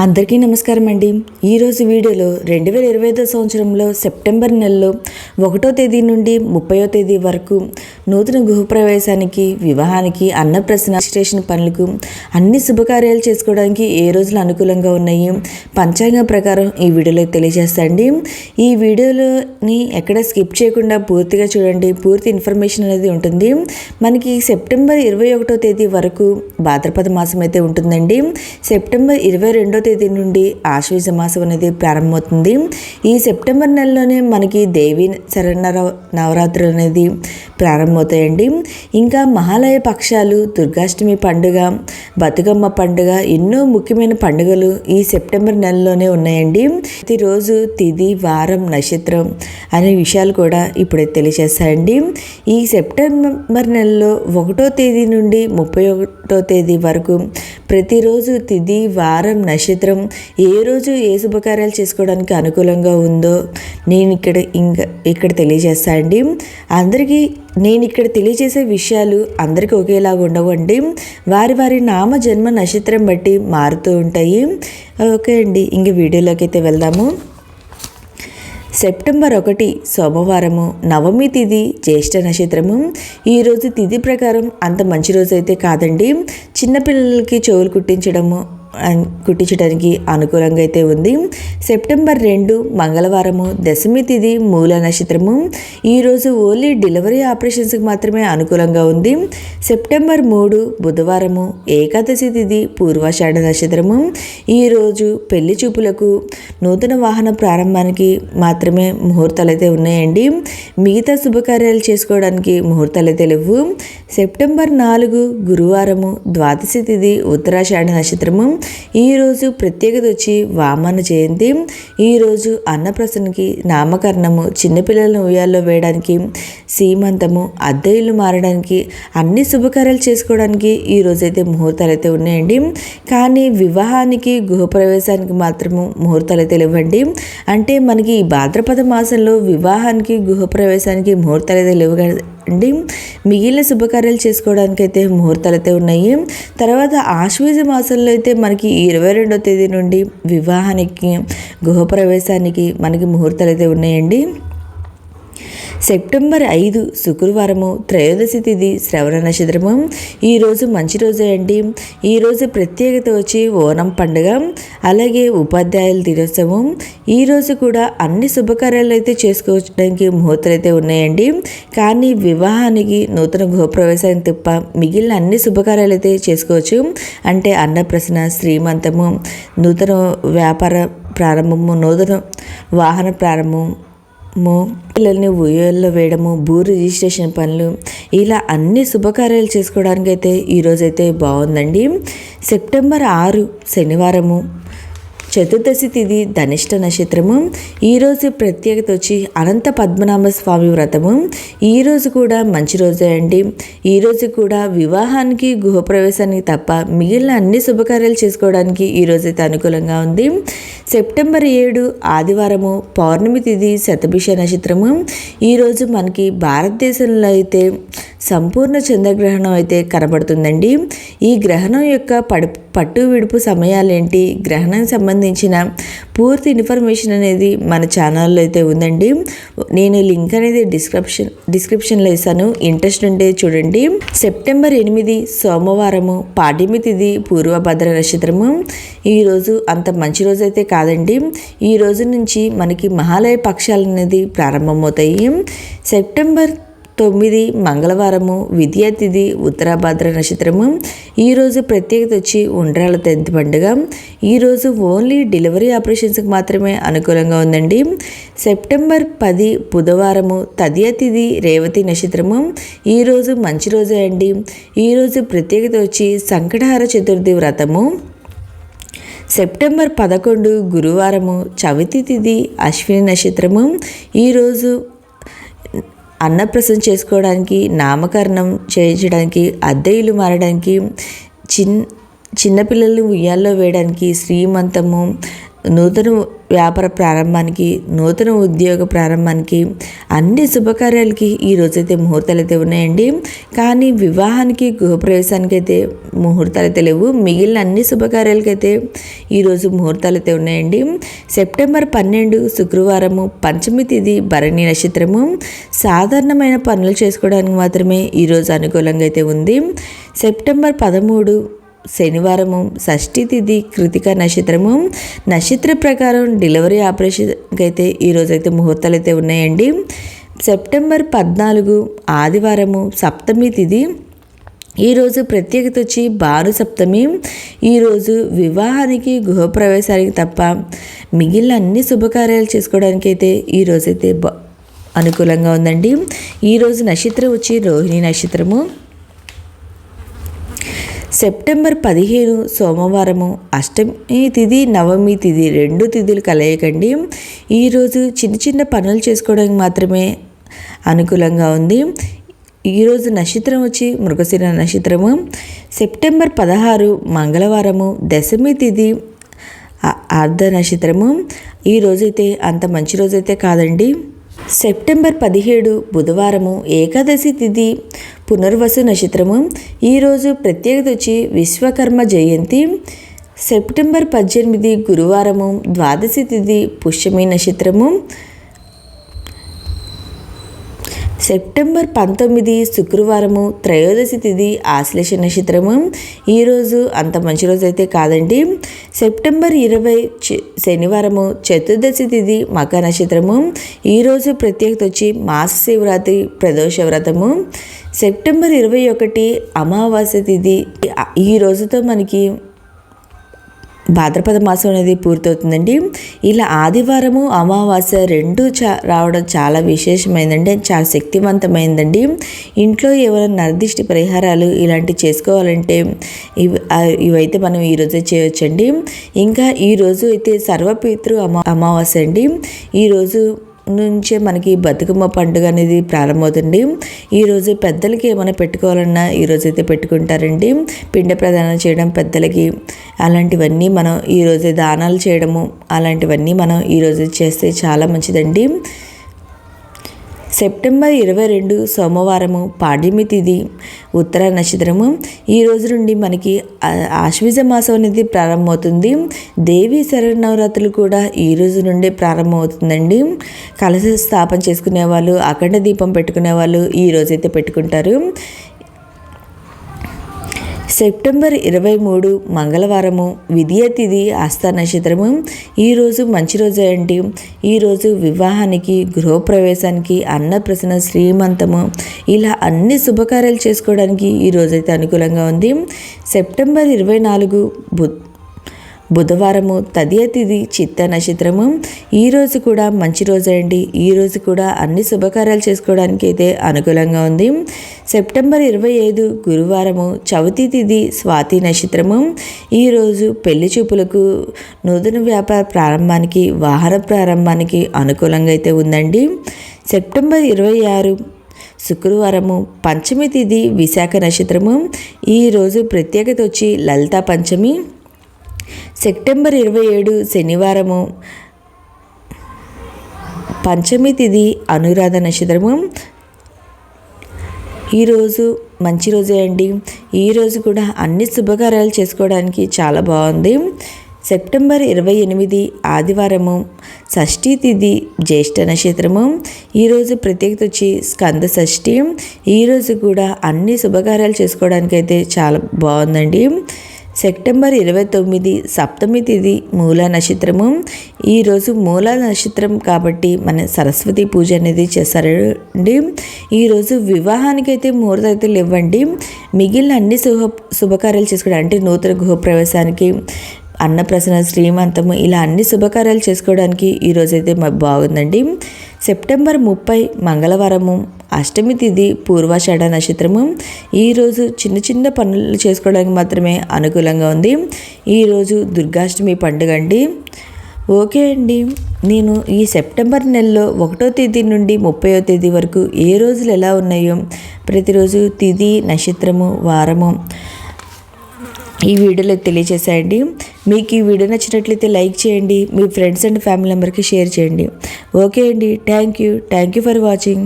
అందరికీ నమస్కారం అండి. ఈరోజు వీడియోలో 2025 సంవత్సరంలో సెప్టెంబర్ నెలలో 1వ తేదీ నుండి 30వ తేదీ వరకు నూతన గృహప్రవేశానికి, వివాహానికి, అన్నప్రసన్న, రిజిస్ట్రేషన్ పనులకు, అన్ని శుభకార్యాలు చేసుకోవడానికి ఏ రోజులు అనుకూలంగా ఉన్నాయి పంచాంగం ప్రకారం ఈ వీడియోలో తెలియజేస్తాండి. ఈ వీడియోలోని ఎక్కడ స్కిప్ చేయకుండా పూర్తిగా చూడండి. పూర్తి ఇన్ఫర్మేషన్ అనేది ఉంటుంది. మనకి సెప్టెంబర్ 21వ తేదీ వరకు భాద్రపద మాసం అయితే ఉంటుందండి. సెప్టెంబర్ 22వ తేదీ నుండి ఆశ్వీజ మాసం అనేది ప్రారంభమవుతుంది. ఈ సెప్టెంబర్ నెలలోనే మనకి దేవి నవరాత్రులు అనేది ప్రారంభమవుతాయండి. ఇంకా మహాలయ పక్షాలు, దుర్గాష్టమి పండుగ, బతుకమ్మ పండుగ, ఎన్నో ముఖ్యమైన పండుగలు ఈ సెప్టెంబర్ నెలలోనే ఉన్నాయండి. ప్రతిరోజు తిథి, వారం, నక్షత్రం అనే విషయాలు కూడా ఇప్పుడే తెలియజేస్తాయండి. ఈ సెప్టెంబర్ నెలలో 1వ తేదీ నుండి 31వ తేదీ వరకు ప్రతిరోజు తిథి, వారం, నక్షత్రం, ఏ రోజు ఏ శుభకార్యాలు చేసుకోవడానికి అనుకూలంగా ఉందో నేను ఇక్కడ తెలియజేస్తా అండి. అందరికీ నేను ఇక్కడ తెలియజేసే విషయాలు అందరికీ ఒకేలాగా ఉండవండి. వారి వారి నామ జన్మ నక్షత్రం బట్టి మారుతూ ఉంటాయి. ఓకే అండి, ఇంక వీడియోలోకి అయితే వెళ్దాము. సెప్టెంబర్ 1 సోమవారము, నవమి తిథి, జ్యేష్ఠ నక్షత్రము. ఈరోజు తిథి ప్రకారం అంత మంచి రోజు అయితే కాదండి. చిన్నపిల్లలకి చెవులు కుట్టించడానికి అనుకూలంగా అయితే ఉంది. సెప్టెంబర్ 2 మంగళవారము, దశమి తిథి, మూల నక్షత్రము. ఈరోజు ఓన్లీ డెలివరీ ఆపరేషన్స్కి మాత్రమే అనుకూలంగా ఉంది. సెప్టెంబర్ 3 బుధవారము, ఏకాదశి తిథి, పూర్వాషాఢ నక్షత్రము. ఈరోజు పెళ్లి చూపులకు, నూతన వాహన ప్రారంభానికి మాత్రమే ముహూర్తాలు అయితే ఉన్నాయండి. మిగతా శుభకార్యాలు చేసుకోవడానికి ముహూర్తాలు అయితే లేవు. సెప్టెంబర్ 4 గురువారము, ద్వాదశి తిథి, ఉత్తరాషాఢ నక్షత్రము. ఈరోజు ప్రత్యేకత వచ్చి వామన జయంతి. ఈరోజు అన్నప్రసన్నకి, నామకరణము, చిన్నపిల్లలను ఉయ్యాల్లో వేయడానికి, సీమంతము, అద్దె ఇల్లు మారడానికి, అన్ని శుభకార్యాలు చేసుకోవడానికి ఈరోజైతే ముహూర్తాలు అయితే ఉన్నాయండి. కానీ వివాహానికి, గృహప్రవేశానికి మాత్రము ముహూర్తాలు అయితే లేవండి. అంటే మనకి ఈ భాద్రపద మాసంలో వివాహానికి, గృహప్రవేశానికి ముహూర్తాలు అయితే లేవు అండి. మిగిలిన శుభకార్యాలు చేసుకోవడానికి అయితే ముహూర్తాలు అయితే ఉన్నాయి. తర్వాత ఆశ్వీజ మాసంలో అయితే మనకి 22వ తేదీ నుండి వివాహానికి, గృహప్రవేశానికి మనకి ముహూర్తాలు అయితే ఉన్నాయండి. సెప్టెంబర్ 5 శుక్రవారము, త్రయోదశి తిథి, శ్రవణ నక్షత్రము. ఈరోజు మంచి రోజే అండి. ఈరోజు ప్రత్యేకత వచ్చి ఓనం పండుగ, అలాగే ఉపాధ్యాయుల దినోత్సవం. ఈరోజు కూడా అన్ని శుభకార్యాలు అయితే చేసుకోవడానికి ముహూర్తాలు అయితే ఉన్నాయండి. కానీ వివాహానికి, నూతన గృహప్రవేశానికి తప్ప మిగిలిన అన్ని శుభకార్యాలు అయితే చేసుకోవచ్చు. అంటే అన్నప్రసన్న, శ్రీమంతము, నూతన వ్యాపార ప్రారంభము, నూతన వాహన ప్రారంభము, పిల్లల్ని ఉయ్యాల్లో వేయడము, భూ రిజిస్ట్రేషన్ పనులు, ఇలా అన్ని శుభకార్యాలు చేసుకోవడానికి అయితే ఈరోజైతే బాగుందండి. సెప్టెంబర్ 6 శనివారము, చతుర్దశి తిథి, ధనిష్ట నక్షత్రము. ఈరోజు ప్రత్యేకత వచ్చి అనంత పద్మనాభ స్వామి వ్రతము. ఈరోజు కూడా మంచి రోజే అండి. ఈరోజు కూడా వివాహానికి, గృహప్రవేశానికి తప్ప మిగిలిన అన్ని శుభకార్యాలు చేసుకోవడానికి ఈరోజైతే అనుకూలంగా ఉంది. సెప్టెంబర్ 7 ఆదివారము, పౌర్ణమి తిథి, శతభిష నక్షత్రము. ఈరోజు మనకి భారతదేశంలో అయితే సంపూర్ణ చంద్రగ్రహణం అయితే కనబడుతుందండి. ఈ గ్రహణం యొక్క పట్టు విడుపు సమయాలేంటి, గ్రహణానికి సంబంధించిన పూర్తి ఇన్ఫర్మేషన్ అనేది మన ఛానల్లో అయితే ఉందండి. నేను లింక్ అనేది డిస్క్రిప్షన్లో ఇస్తాను. ఇంట్రెస్ట్ ఉంటే చూడండి. సెప్టెంబర్ 8 సోమవారము, పాడ్యమి తిథి, పూర్వభద్ర నక్షత్రము. ఈరోజు అంత మంచి రోజు అయితే కాదండి. ఈ రోజు నుంచి మనకి మహాలయ పక్షాలు అనేది ప్రారంభమవుతాయి. సెప్టెంబర్ 9 మంగళవారము, విద్యా తిథి, ఉత్తరాభద్ర నక్షత్రము. ఈరోజు ప్రత్యేకత వచ్చి ఉండ్రాళ్ళ తెంతి పండుగ. ఈరోజు ఓన్లీ డెలివరీ ఆపరేషన్స్కి మాత్రమే అనుకూలంగా ఉందండి. సెప్టెంబర్ 10 బుధవారము, తదియ తిథి, రేవతి నక్షత్రము. ఈరోజు మంచి రోజే అండి. ఈరోజు ప్రత్యేకత వచ్చి సంకటహార చతుర్థి వ్రతము. సెప్టెంబర్ 11 గురువారము, చవితి తిథి, అశ్విని నక్షత్రము. ఈరోజు అన్నప్రసన్న చేసుకోవడానికి, నామకరణం చేయించడానికి, అద్దె ఇల్లు మారడానికి, చిన్నపిల్లల్ని ఉయ్యాల్లో వేయడానికి, శ్రీమంతము, నూతన వ్యాపార ప్రారంభానికి, నూతన ఉద్యోగ ప్రారంభానికి, అన్ని శుభకార్యాలకి ఈ రోజైతే ముహూర్తాలు అయితే ఉన్నాయండి. కానీ వివాహానికి, గృహప్రవేశానికి అయితే ముహూర్తాలు అయితే లేవు. మిగిలిన అన్ని శుభకార్యాలకైతే ఈరోజు ముహూర్తాలు అయితే ఉన్నాయండి. సెప్టెంబర్ 12 శుక్రవారము, పంచమి తిథి, భరణి నక్షత్రము. సాధారణమైన పనులు చేసుకోవడానికి మాత్రమే ఈరోజు అనుకూలంగా అయితే ఉంది. సెప్టెంబర్ 13 శనివారము, షష్ఠి తిథి, కృతిక నక్షత్రము. నక్షత్ర ప్రకారం డెలివరీ ఆపరేషన్కి అయితే ఈరోజైతే ముహూర్తాలు అయితే ఉన్నాయండి. సెప్టెంబర్ 14 ఆదివారము, సప్తమి తిథి. ఈరోజు ప్రత్యేకత వచ్చి భాను సప్తమి. ఈరోజు వివాహానికి, గృహప్రవేశానికి తప్ప మిగిలిన అన్ని శుభకార్యాలు చేసుకోవడానికి అయితే ఈరోజైతే అనుకూలంగా ఉందండి. ఈరోజు నక్షత్రం వచ్చి రోహిణి నక్షత్రము. సెప్టెంబర్ 15 సోమవారము, అష్టమి తిథి, నవమి తిథి, 2 తిథులు కలయకండి. ఈరోజు చిన్న చిన్న పనులు చేసుకోవడానికి మాత్రమే అనుకూలంగా ఉంది. ఈరోజు నక్షత్రం వచ్చి మృగశిర నక్షత్రము. సెప్టెంబర్ 16 మంగళవారము, దశమి తిథి, అర్ధ నక్షత్రము. ఈరోజైతే అంత మంచి రోజైతే కాదండి. సెప్టెంబర్ 17 బుధవారము, ఏకాదశి తిథి, పునర్వసు నక్షత్రము. ఈరోజు ప్రత్యేకత వచ్చి విశ్వకర్మ జయంతి. సెప్టెంబర్ 18 గురువారము, ద్వాదశి తిథి, పుష్యమి నక్షత్రము. సెప్టెంబర్ 19 శుక్రవారము, త్రయోదశి తిథి, ఆశ్లేష నక్షత్రము. ఈరోజు అంత మంచి రోజు అయితే కాదండి. సెప్టెంబర్ 20 శనివారము, చతుర్దశి తిథి, మక నక్షత్రము. ఈరోజు ప్రత్యేకత వచ్చి మాస శివరాత్రి, ప్రదోష వ్రతము. సెప్టెంబర్ 21 అమావాస్య తిథి. ఈ రోజుతో మనకి భాద్రపద మాసం అనేది పూర్తవుతుందండి. ఇలా ఆదివారము, అమావాస్య రెండు రావడం చాలా విశేషమైందండి, చాలా శక్తివంతమైందండి. ఇంట్లో ఏమైనా నిర్దిష్ట పరిహారాలు ఇలాంటివి చేసుకోవాలంటే ఇవైతే మనం ఈరోజే చేయొచ్చండి. ఇంకా ఈరోజు అయితే సర్వపితృ అమావాస్య అండి. ఈరోజు నుంచే మనకి బతుకమ్మ పండుగ అనేది ప్రారంభమవుతుంది. ఈరోజు పెద్దలకి ఏమైనా పెట్టుకోవాలన్నా ఈరోజైతే పెట్టుకుంటారండి. పిండ ప్రదానం చేయడం పెద్దలకి, అలాంటివన్నీ మనం ఈరోజే దానాలు చేయడము, అలాంటివన్నీ మనం ఈరోజు చేస్తే చాలా మంచిదండి. సెప్టెంబర్ 22 సోమవారము, పాడ్యమి తిథి, ఉత్తర నక్షత్రము. ఈ రోజు నుండి మనకి ఆశ్వీజ మాసం అనేది ప్రారంభమవుతుంది. దేవి శరన్నవరాత్రులు కూడా ఈ రోజు నుండి ప్రారంభమవుతుందండి. కలశ స్థాపన చేసుకునే వాళ్ళు, అఖండ దీపం పెట్టుకునే వాళ్ళు ఈ రోజైతే పెట్టుకుంటారు. సెప్టెంబర్ 23 మంగళవారము, విద్య తిథి, హస్త నక్షత్రము. ఈరోజు మంచి రోజే అండి. ఈరోజు వివాహానికి, గృహప్రవేశానికి, అన్నప్రసన్న, శ్రీమంతము ఇలా అన్ని శుభకార్యాలు చేసుకోవడానికి ఈరోజైతే అనుకూలంగా ఉంది. సెప్టెంబర్ 24 బుధవారము, తదియ తిథి, చిత్త నక్షత్రము. ఈరోజు కూడా మంచి రోజే అండి. ఈరోజు కూడా అన్ని శుభకార్యాలు చేసుకోవడానికి అయితే అనుకూలంగా ఉంది. సెప్టెంబర్ 25 గురువారము, చవితి తిథి, స్వాతి నక్షత్రము. ఈరోజు పెళ్లి చూపులకు, నూతన వ్యాపార ప్రారంభానికి, వాహన ప్రారంభానికి అనుకూలంగా అయితే ఉందండి. సెప్టెంబర్ 26 శుక్రవారము, పంచమి తిథి, విశాఖ నక్షత్రము. ఈరోజు ప్రత్యేకత వచ్చి లలితా పంచమి. సెప్టెంబర్ 27 శనివారము, పంచమి తిథి, అనురాధ నక్షత్రము. ఈరోజు మంచి రోజే అండి. ఈరోజు కూడా అన్ని శుభకార్యాలు చేసుకోవడానికి చాలా బాగుంది. సెప్టెంబర్ 28 ఆదివారము, షష్ఠి తిథి, జ్యేష్ఠ నక్షత్రము. ఈరోజు ప్రత్యేకత వచ్చి స్కంద షష్ఠి. ఈరోజు కూడా అన్ని శుభకార్యాలు చేసుకోవడానికి అయితే చాలా బాగుందండి. సెప్టెంబర్ 29 సప్తమి తిథి, మూల నక్షత్రము. ఈరోజు మూల నక్షత్రం కాబట్టి మన సరస్వతి పూజ అనేది చేస్తారండి. ఈరోజు వివాహానికైతే ముహూర్తాలు ఇవ్వండి. మిగిలిన అన్ని శుభకార్యాలు చేసుకోవడం అంటే నూతన గృహప్రవేశానికి, అన్నప్రసన్న, శ్రీమంతము ఇలా అన్ని శుభకార్యాలు చేసుకోవడానికి ఈరోజైతే మాకు బాగుందండి. సెప్టెంబర్ 30 మంగళవారము, అష్టమి తిథి, పూర్వాషాఢ నక్షత్రము. ఈరోజు చిన్న చిన్న పనులు చేసుకోవడానికి మాత్రమే అనుకూలంగా ఉంది. ఈరోజు దుర్గాష్టమి పండుగ అండి. ఓకే అండి, నేను ఈ సెప్టెంబర్ నెలలో 1వ తేదీ నుండి 30వ తేదీ వరకు ఏ రోజులు ఎలా ఉన్నాయో ప్రతిరోజు తిథి, నక్షత్రము, వారము ఈ వీడియోలో తెలియజేసేయండి. మీకు ఈ వీడియో నచ్చినట్లయితే లైక్ చేయండి, మీ ఫ్రెండ్స్ అండ్ ఫ్యామిలీ మెంబర్కి షేర్ చేయండి. ఓకే అండి, థ్యాంక్ యూ ఫర్ వాచింగ్.